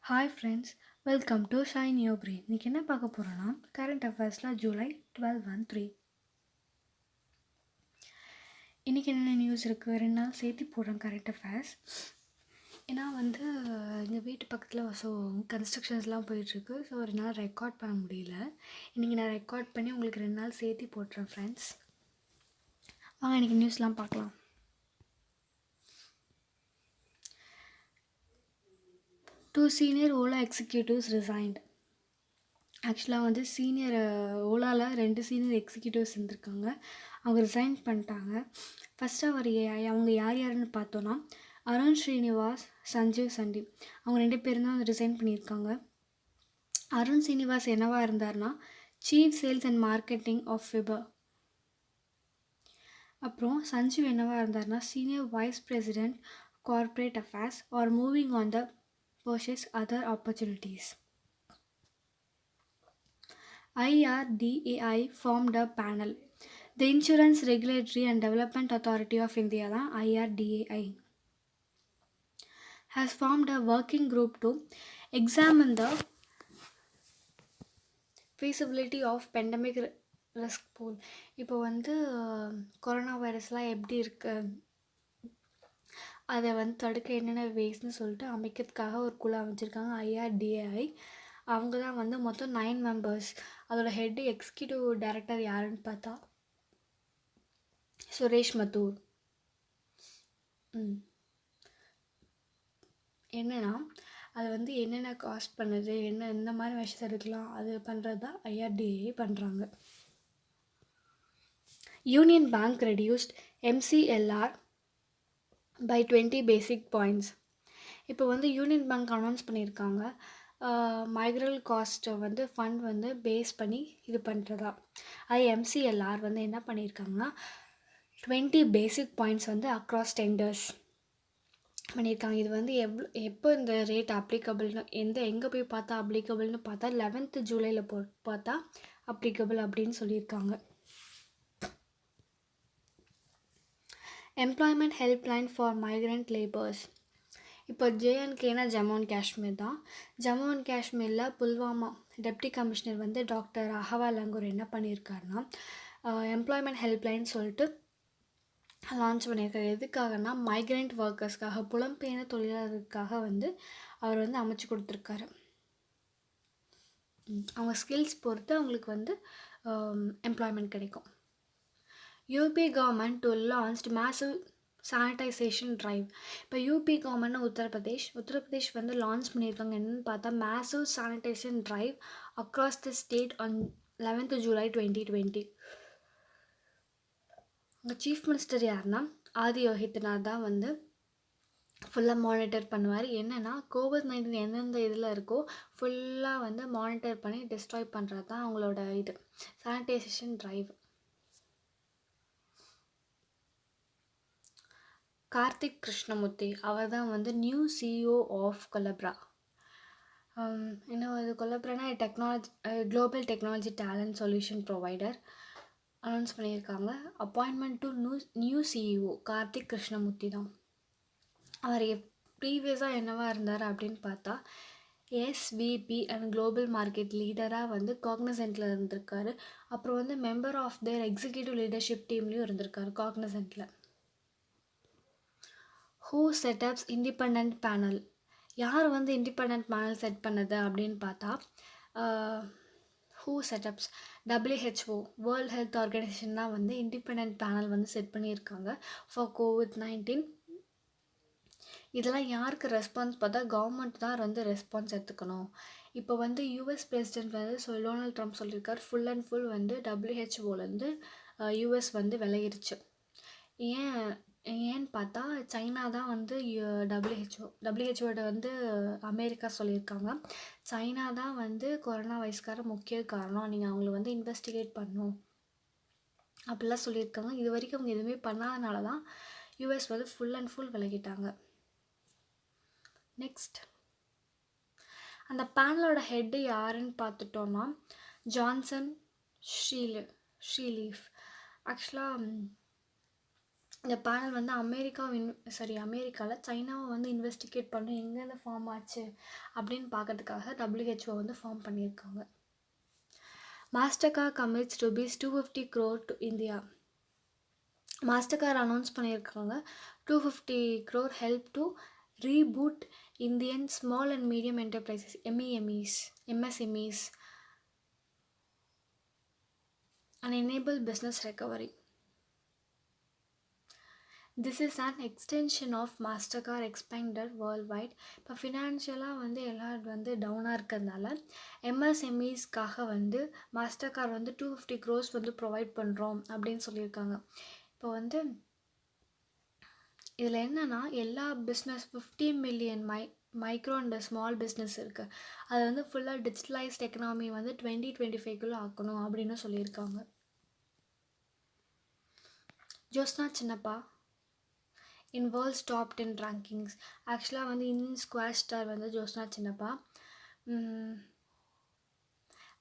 Hi friends, welcome to shine your brain. இன்றைக்கி என்ன பார்க்க போகிறோன்னா, கரண்ட் அஃபேர்ஸில் ஜூலை 12 இன்றைக்கி என்னென்ன நியூஸ் இருக்குது, 2 நாள் சேர்த்து போடுறேன் கரண்ட் அஃபேர்ஸ். ஏன்னா எங்கள் வீட்டு பக்கத்தில் கன்ஸ்ட்ரக்ஷன்ஸ்லாம் போயிட்டுருக்கு. ஸோ 2 நாள் ரெக்கார்ட் பண்ண முடியல. இன்றைக்கி நான் ரெக்கார்ட் பண்ணி உங்களுக்கு 2 நாள் சேர்த்து போட்டுறேன் ஃப்ரெண்ட்ஸ். வாங்க இன்றைக்கி நியூஸ்லாம் பார்க்கலாம். Two senior Ola executives resigned. ஆக்சுவலாக சீனியர் ஓலாவில் 2 சீனியர் எக்ஸிக்யூட்டிவ்ஸ் இருந்திருக்காங்க. அவங்க ரிசைன் பண்ணிட்டாங்க. ஃபஸ்ட்டு அவங்க யாருன்னு பார்த்தோன்னா, அருண் ஸ்ரீனிவாஸ், சஞ்சீவ் சண்டி, அவங்க 2 பேரும் தான் ரிசைன் பண்ணியிருக்காங்க. அருண் ஸ்ரீனிவாஸ் என்னவாக இருந்தார்னா chief sales and marketing of fiber. அப்புறம் சஞ்சீவ் என்னவாக இருந்தார்னா senior vice president corporate affairs are moving on to pursue other opportunities. IRDAI formed a panel. The Insurance Regulatory and Development Authority of India, IRDAI, has formed a working group to examine the feasibility of pandemic risk pool. இப்போ corona வைரஸ்லாம் எப்படி இருக்குது, அதை தடுக்க என்னென்ன வேஸ்ன்னு சொல்லிட்டு அமைக்கிறதுக்காக ஒரு குழு அமைச்சிருக்காங்க IRDAI. அவங்க தான் மொத்தம் 9 மெம்பர்ஸ். அதோட ஹெட் எக்ஸிக்யூட்டிவ் டைரக்டர் யாருன்னு பார்த்தா சுரேஷ் மத்தூர். என்னென்னா அது என்னென்ன காஸ்ட் பண்ணுது, இந்த மாதிரி மெஷர்ஸ் எடுக்கலாம், அது பண்ணுறது தான் IRDAI பண்ணுறாங்க. Union bank reduced MCLR by 20 basic points. இப்போ யூனியன் பேங்க் அனௌன்ஸ் பண்ணியிருக்காங்க, மைக்ரல் காஸ்ட்டை ஃபண்ட் பேஸ் பண்ணி இது பண்ணுறதா. அது MCLR என்ன பண்ணியிருக்காங்கன்னா 20 பேசிக் பாயிண்ட்ஸ் அக்ராஸ் டெண்டர்ஸ் பண்ணியிருக்காங்க. இது எப்போ இந்த ரேட் அப்ளிகபிள்னு எங்கே போய் பார்த்தா அப்ளிகபிள்னு பார்த்தா 11th ஜூலையில் பார்த்தா அப்ளிகபிள் அப்படின்னு சொல்லியிருக்காங்க. Employment helpline for migrant labours. இப்போ JNKனா ஜம்மு அண்ட் காஷ்மீர் தான். ஜம்மு அண்ட் காஷ்மீரில் Pulwama deputy commissioner doctor Raghav Langer என்ன பண்ணியிருக்காருன்னா எம்ப்ளாய்மெண்ட் ஹெல்ப்லைன் சொல்லிட்டு லான்ச் பண்ணியிருக்காரு. எதுக்காகனா மைக்ரண்ட் ஒர்க்கர்ஸ்க்காக, புலம்பெயர்ந்த தொழிலாளர்களுக்காக அவர் அமைச்சு கொடுத்துருக்காரு. அவங்க ஸ்கில்ஸ் பொறுத்து அவங்களுக்கு எம்ப்ளாய்மெண்ட் கிடைக்கும். UP government to launched massive sanitisation drive. இப்போ UP கவர்மெண்ட் உத்தரப்பிரதேஷ் லான்ச் பண்ணியிருக்காங்க. என்னென்னு பார்த்தா massive sanitisation drive across the state on 11th July 2020. அங்கே சீஃப் மினிஸ்டர் யாருன்னா ஆதியோகித்நாத் தான் ஃபுல்லாக மானிட்டர் பண்ணுவார். என்னென்னா COVID-19 எந்தெந்த இதில் இருக்கோ ஃபுல்லாக மானிட்டர் பண்ணி டிஸ்ட்ராய் பண்ணுறது தான் அவங்களோட இது சானிடைசேஷன் ட்ரைவ். கார்த்திக் கிருஷ்ணமூர்த்தி அவர் தான் நியூ CEO ஆஃப் கொலப்ரா. கொலப்ரானா global technology talent solution provider announce பண்ணியிருக்காங்க. Appointment to new CEO Karthik Krishnamurthy தான். அவர் ப்ரீவியஸாக என்னவாக இருந்தார் அப்படின்னு பார்த்தா SVP அண்ட் குளோபல் மார்க்கெட் லீடராக காக்னிசன்ட்டில் இருந்திருக்காரு. அப்புறம் member of their executive leadership டீம்லேயும் இருந்திருக்காரு காக்னிசன்ட்டில். ஹூ செட்டப்ஸ் இண்டிபெண்ட் பேனல். யார் இண்டிபெண்ட் பேனல் செட் பண்ணது அப்படின்னு பார்த்தா ஹூ sets up WHO world health organisation தான் இண்டிபெண்ட் பேனல் செட் பண்ணியிருக்காங்க ஃபார் COVID-19. இதெல்லாம் யாருக்கு ரெஸ்பான்ஸ் பார்த்தா கவர்மெண்ட் தான் ரெஸ்பான்ஸ் எடுத்துக்கணும். இப்போ US பிரசிடென்ட் டொனால்ட் ட்ரம்ப் சொல்லியிருக்கார் ஃபுல் அண்ட் ஃபுல் WHOலேருந்து US விலகிருச்சு. ஏன்னு பார்த்தா சைனா தான் WHO அமெரிக்கா சொல்லியிருக்காங்க. சைனா தான் கொரோனா வைரஸ்கார முக்கிய காரணம், நீங்கள் அவங்கள இன்வெஸ்டிகேட் பண்ணணும் அப்படிலாம் சொல்லியிருக்காங்க. இது வரைக்கும் அவங்க எதுவுமே பண்ணாதனால தான் US ஃபுல் அண்ட் ஃபுல் விலகிட்டாங்க. நெக்ஸ்ட், அந்த பேனலோட ஹெட்டு யாருன்னு பார்த்துட்டோன்னா ஜான்சன் ஷீலீஃப். ஆக்சுவலாக இந்த பேனல் வந்து அமெரிக்காவில் சைனாவை வந்து இன்வெஸ்டிகேட் பண்ணி எங்கேருந்து ஃபார்ம் ஆச்சு அப்படின்னு பார்க்கறதுக்காக WHO வந்து ஃபார்ம் பண்ணியிருக்காங்க. Mastercard commits rupees 250 crore to India. Mastercard announce பண்ணியிருக்காங்க 250 crore help to reboot Indian small and medium enterprises MSMEs and enable business recovery. This is an extension of Mastercard expanded worldwide. இப்போ ஃபினான்ஷியலாக வந்து எல்லாம் வந்து டவுனாக இருக்கிறதுனால MSMEஸ்க்காக வந்து மாஸ்டர்கார்ட் வந்து 250 crores வந்து ப்ரொவைட் பண்ணுறோம் அப்படின்னு சொல்லியிருக்காங்க. இப்போ வந்து இதில் என்னென்னா எல்லா business 50 million micro and small business இருக்குது. அது வந்து ஃபுல்லாக டிஜிட்டலைஸ்ட் எக்கனாமி வந்து 2025 ஆக்கணும் அப்படின்னு சொல்லியிருக்காங்க. ஜோஸ்னா சின்னப்பா இன் வேர்ல்ட்ஸ் டாப் 10 ரேங்கிங்ஸ். ஆக்சுவலாக வந்து இந்தியன் ஸ்குவாஷ் ஸ்டார் வந்து ஜோஸ்னா சின்னப்பா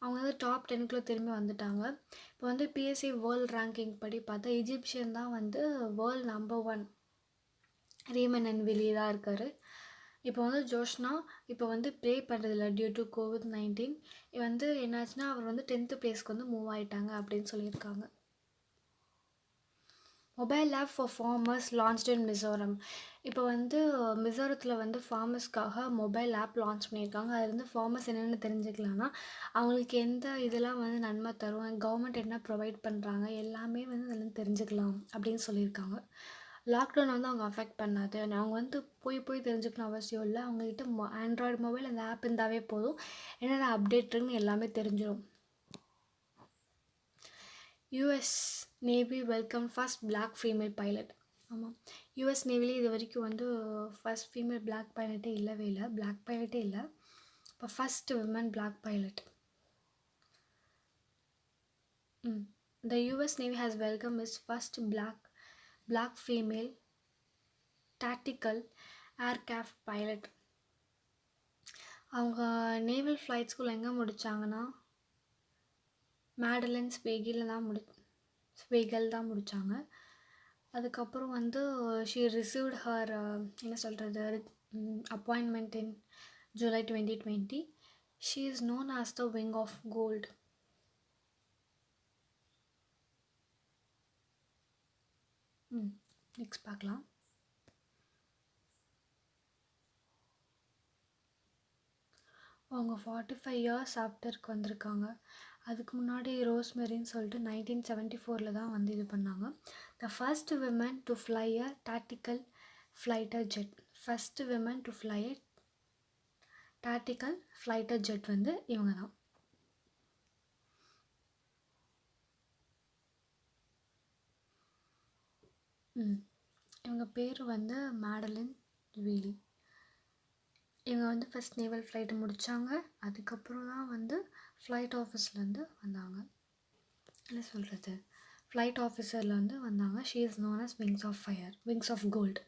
அவங்க வந்து டாப் 10 திரும்பி வந்துட்டாங்க. இப்போ வந்து PSA வேர்ல்ட் ரேங்கிங் படி பார்த்தா எஜிப்ஷியன் தான் வந்து வேர்ல்ட் நம்பர் 1 ரீமன் அண்ட் விலி தான் இருக்கார். இப்போ வந்து ஜோஷ்னா இப்போ வந்து ப்ளே பண்ணுறதில்ல டியூ டு COVID-19. வந்து என்னாச்சுன்னா அவர் வந்து 10th பிளேஸ்க்கு வந்து மூவ் ஆகிட்டாங்க அப்படின்னு சொல்லியிருக்காங்க. Mobile app for farmers launched in Mizoram. இப்போ வந்து மிசோரத்தில் வந்து ஃபார்மர்ஸ்க்காக மொபைல் ஆப் லான்ச் பண்ணியிருக்காங்க. அது வந்து ஃபார்மர்ஸ் என்னென்னு தெரிஞ்சுக்கலாம்னா அவங்களுக்கு எந்த இதெல்லாம் வந்து நன்மை தரும், கவர்மெண்ட் என்ன ப்ரொவைட் பண்ணுறாங்க எல்லாமே வந்து அதில் தெரிஞ்சுக்கலாம் அப்படின்னு சொல்லியிருக்காங்க. லாக்டவுன் வந்து அவங்க அஃபெக்ட் பண்ணாது. அவங்க வந்து போய் தெரிஞ்சுக்கணும் அவசியம் இல்லை. அவங்கக்கிட்ட ஆண்ட்ராய்டு மொபைல் அந்த ஆப் இருந்தாவே போதும், என்னென்ன அப்டேட்டுன்னு எல்லாமே தெரிஞ்சிடும். US navy welcome first black female pilot. ஆமாம், US நேவிலே இது வரைக்கும் வந்து ஃபர்ஸ்ட் ஃபீமேல் பிளாக் பைலட்டே இல்லை. இப்போ first women black pilot. The US Navy has welcomed its first black female tactical aircraft pilot. அவங்க நேவல் ஃப்ளைட் ஸ்கூல் எங்கே முடித்தாங்கன்னா மேடலன் ஸ்வேகல் தான் முடித்தாங்க. அதுக்கப்புறம் வந்து she received her appointment in July 2020. She is known as the Wing of Gold. Next பார்க்கலாம். அவங்க 45 years ஆஃப்டருக்கு வந்திருக்காங்க. அதுக்கு முன்னாடி ரோஸ்மெரின்னு சொல்லிட்டு 1974 தான் வந்து இது பண்ணாங்க. The first women to fly a tactical fighter jet. First women to fly a tactical fighter jet வந்து இவங்க தான். இவங்க பேர் வந்து மேடலின் வீலி. இவங்க வந்து ஃபஸ்ட் நேவல் ஃப்ளைட்டு முடித்தாங்க. அதுக்கப்புறம் தான் வந்து ஃப்ளைட் ஆஃபீஸ்லேருந்து வந்தாங்க. என்ன சொல்கிறது, ஃப்ளைட் ஆஃபீஸரில் வந்து வந்தாங்க. She is known as wings of gold.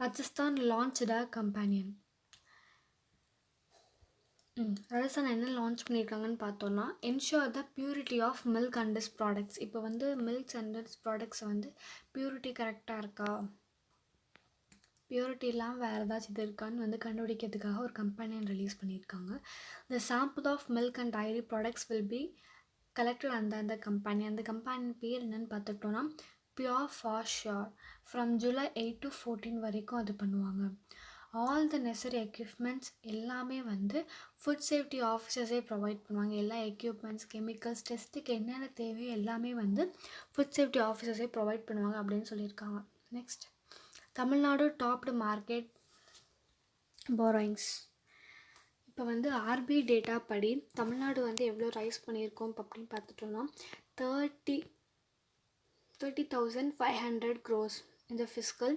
Rajasthan launched a companion. Rajasthan என்ன லான்ச் பண்ணியிருக்காங்கன்னு பார்த்தோன்னா ensure the purity of milk and its products. இப்போ வந்து மில்க்ஸ் அண்ட் இட்ஸ் ப்ராடக்ட்ஸை வந்து பியூரிட்டி கரெக்டாக இருக்கா, பியூரிட்டி இல்லாமல் வேறு ஏதாச்சும் இது இருக்கான்னு வந்து கண்டுபிடிக்கிறதுக்காக ஒரு கம்பெனியன் ரிலீஸ் பண்ணியிருக்காங்க. The sample of milk and dairy products will be collected அந்த கம்பெனி. அந்த கம்பெனி பேர் என்னென்னு பார்த்துட்டோன்னா pure for sure. From July 8 to 14 வரைக்கும் அது பண்ணுவாங்க. ஆல் த நெசரி எக்யூப்மெண்ட்ஸ் எல்லாமே வந்து ஃபுட் சேஃப்டி ஆஃபீஸர்ஸே ப்ரொவைட் பண்ணுவாங்க. எல்லா எக்யூப்மெண்ட்ஸ், கெமிக்கல்ஸ், டெஸ்ட்டுக்கு என்னென்ன தேவையோ எல்லாமே வந்து ஃபுட் சேஃப்டி ஆஃபீஸர்ஸே ப்ரொவைட் பண்ணுவாங்க அப்படின்னு சொல்லியிருக்காங்க. Next, Tamil Nadu topped market borrowings. இப்போ வந்து RBI டேட்டா படி தமிழ்நாடு வந்து எவ்வளோ ரைஸ் பண்ணியிருக்கோம் அப்படின்னு பார்த்துட்டோன்னா 30,500 crores இந்த ஃபிஸ்கல்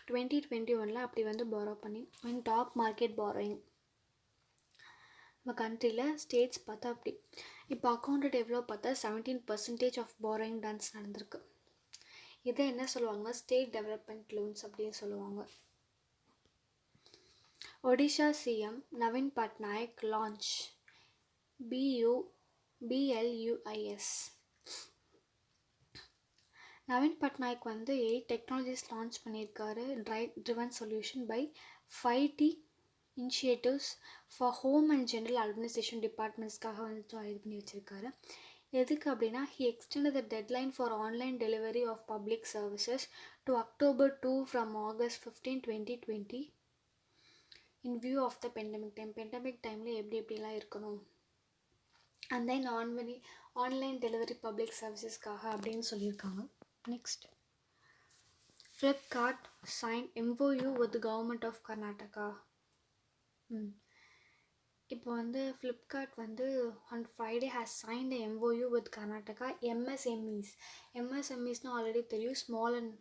2021 அப்படி வந்து பாரோ பண்ணி டாப் மார்க்கெட் பாரோயிங் நம்ம கண்ட்ரியில் ஸ்டேட்ஸ் பார்த்தா அப்படி. இப்போ அக்கௌண்டட் எவ்வளோ பார்த்தா 17% ஆஃப் பாரோயிங் டான்ஸ் நடந்திருக்கு. இதை என்ன சொல்லுவாங்கன்னா ஸ்டேட் டெவலப்மெண்ட் லோன்ஸ் அப்படின்னு சொல்லுவாங்க. Odisha CM Naveen Patnaik launch BLUIS Naveen Patnaik வந்து 8 டெக்னாலஜிஸ் லான்ச் பண்ணியிருக்காரு. Driven solution by 5T initiatives for home and general administration டிபார்ட்மெண்ட்ஸ்க்காக வந்து இது பண்ணி வச்சுருக்காரு. எதுக்கு அப்படின்னா he extended the deadline for online delivery of public services to October 2 from August 15, 2020 in view of the pandemic டைமில் எப்படிலாம் இருக்கணும் and then online delivery public சர்வீசஸ்க்காக அப்படின்னு சொல்லியிருக்காங்க. Next, Flipkart sign MOU with government of Karnataka. இப்போ வந்து Flipkart வந்து on Friday has signed a MOU with Karnataka MSMEs. MSMEஸ்னால் ஆல்ரெடி தெரியும், small and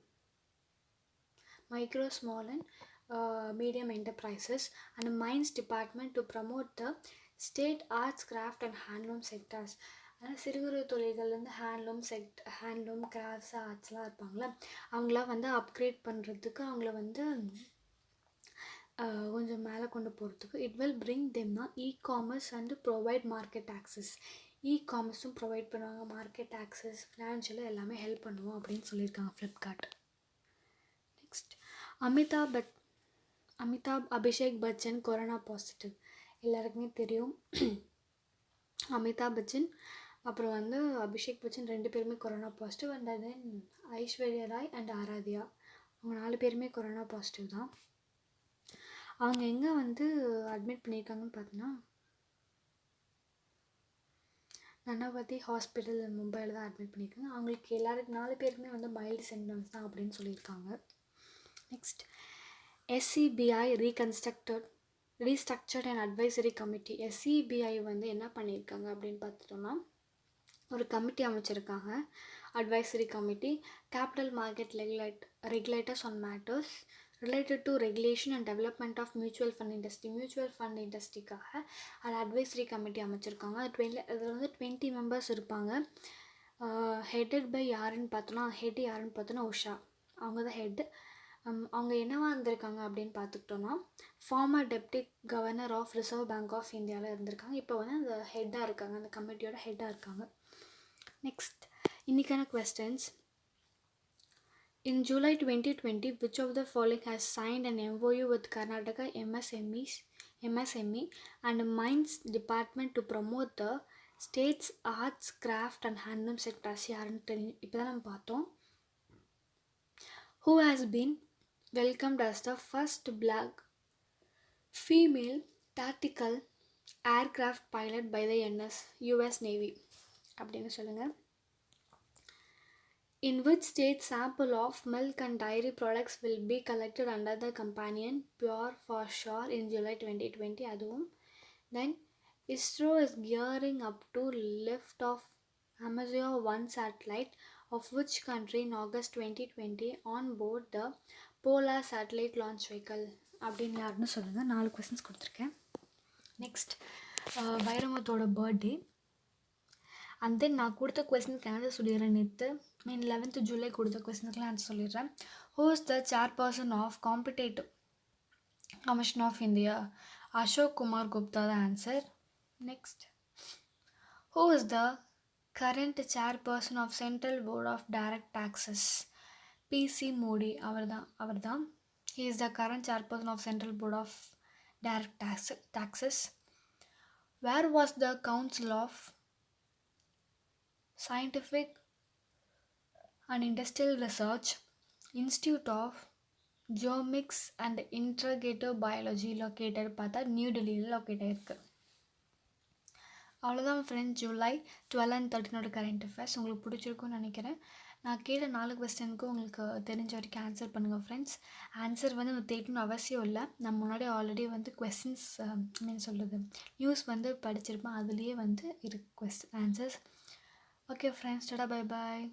medium enterprises and mines department to promote the state arts, craft and handloom sectors. ஆனால் சிறு குறு தொழில்கள்லேருந்து handloom crafts ஆர்ட்ஸ்லாம் இருப்பாங்களே, அவங்களாம் வந்து அப்கிரேட் பண்ணுறதுக்கு, அவங்கள வந்து கொஞ்சம் மேலே கொண்டு போகிறதுக்கு இட் வில் பிரிங் தெம்னா e-commerce and provide market access. இ-காமர்ஸும் ப்ரொவைட் பண்ணுவாங்க, மார்க்கெட் ஆக்சஸ், ஃபினான்ஷியலாக எல்லாமே ஹெல்ப் பண்ணுவோம் அப்படின்னு சொல்லியிருக்காங்க Flipkart. Next, Amitabh Abhishek Bachchan corona positive. எல்லாருக்குமே தெரியும், அமிதாப் பச்சன் அப்புறம் வந்து அபிஷேக் பச்சன் 2 பேருமே corona positive. And then Aishwarya Rai and Aaradhya, அவங்க 4 பேருமே கொரோனா பாசிட்டிவ் தான். அவங்க எங்கே வந்து அட்மிட் பண்ணியிருக்காங்கன்னு பார்த்தீங்கன்னா நனாவதி ஹாஸ்பிட்டல் மும்பையில் தான் அட்மிட் பண்ணியிருக்காங்க. அவங்களுக்கு 4 பேருக்குமே வந்து மைல்டு சிம்டம்ஸ் தான் அப்படின்னு சொல்லியிருக்காங்க. Next, SCBI restructured and advisory committee. SCBI வந்து என்ன பண்ணியிருக்காங்க அப்படின்னு பார்த்துட்டோம்னா, ஒரு கமிட்டி அமைச்சிருக்காங்க, advisory committee, capital market regulators on matters related to regulation and development of mutual fund இண்டஸ்ட்ரிக்காக அது அட்வைசரி கமிட்டி அமைச்சிருக்காங்க. அதில் வந்து 20 மெம்பர்ஸ் இருப்பாங்க. ஹெட்டட் பை யாருன்னு பார்த்தோன்னா உஷா, அவங்க தான் ஹெட்டு. அவங்க என்னவா இருந்திருக்காங்க அப்படின்னு பார்த்துக்கிட்டோன்னா, former deputy governor of reserve bank of இந்தியாவில் இருந்திருக்காங்க. இப்போ வந்து அந்த ஹெட்டாக இருக்காங்க, அந்த கமிட்டியோட ஹெட்டாக இருக்காங்க. நெக்ஸ்ட், இன்றைக்கான questions. In July 2020, which of the following has signed an MOU with Karnataka MSME and Mines Department to promote the state's arts, craft and handloom sectors? யாருன்னு தெரியும், இப்போ தான் நம்ம பார்த்தோம். Who has been welcomed as the first black female tactical aircraft pilot by the US Navy அப்படின்னு சொல்லுங்கள். In which state sample of milk and dairy products will be collected under the companion Pure for Sure in July 2020? அதுவும். Then ISRO is gearing up to lift off Amazon 1 satellite of which country in August 2020 on board the Polar Satellite Launch Vehicle? அப்படின்னு யாருன்னு சொல்லுங்கள். 4 questions கொடுத்துருக்கேன். Next, வைரமுத்தோட birthday. And then நான் கொடுத்த கொஸ்டினுக்கு answer சொல்லிடுறேன். நேற்று 11th July கொடுத்த கொஸ்டினுக்குலாம் ஆன்சர் சொல்லிடுறேன். Who is the chairperson of competitive commission of India? Ashok Kumar Gupta தான் answer. Next, who is the current chairperson of central board of direct taxes? PC Modi, அவர் தான். He is the current chairperson of central board of direct taxes. Where was the council of Scientific and Industrial Research Institute of Genomics and Integrative Biology located பார்த்தா new டெல்லியில் locate ஆகிருக்கு. அவ்வளோதான் friends, July 12 and 13 current affairs உங்களுக்கு பிடிச்சிருக்குன்னு நினைக்கிறேன். நான் கேட்ட 4 கொஸ்டினுக்கும் உங்களுக்கு தெரிஞ்ச வரைக்கும் ஆன்சர் பண்ணுங்கள் ஃப்ரெண்ட்ஸ். ஆன்சர் வந்து நம்ம தேடணும்னு அவசியம் இல்லை. நம்ம முன்னாடி ஆல்ரெடி வந்து கொஸ்டின்ஸ் நியூஸ் வந்து படிச்சிருப்பேன், அதுலேயே வந்து இருக்கு answers. Okay friends, tada, bye bye.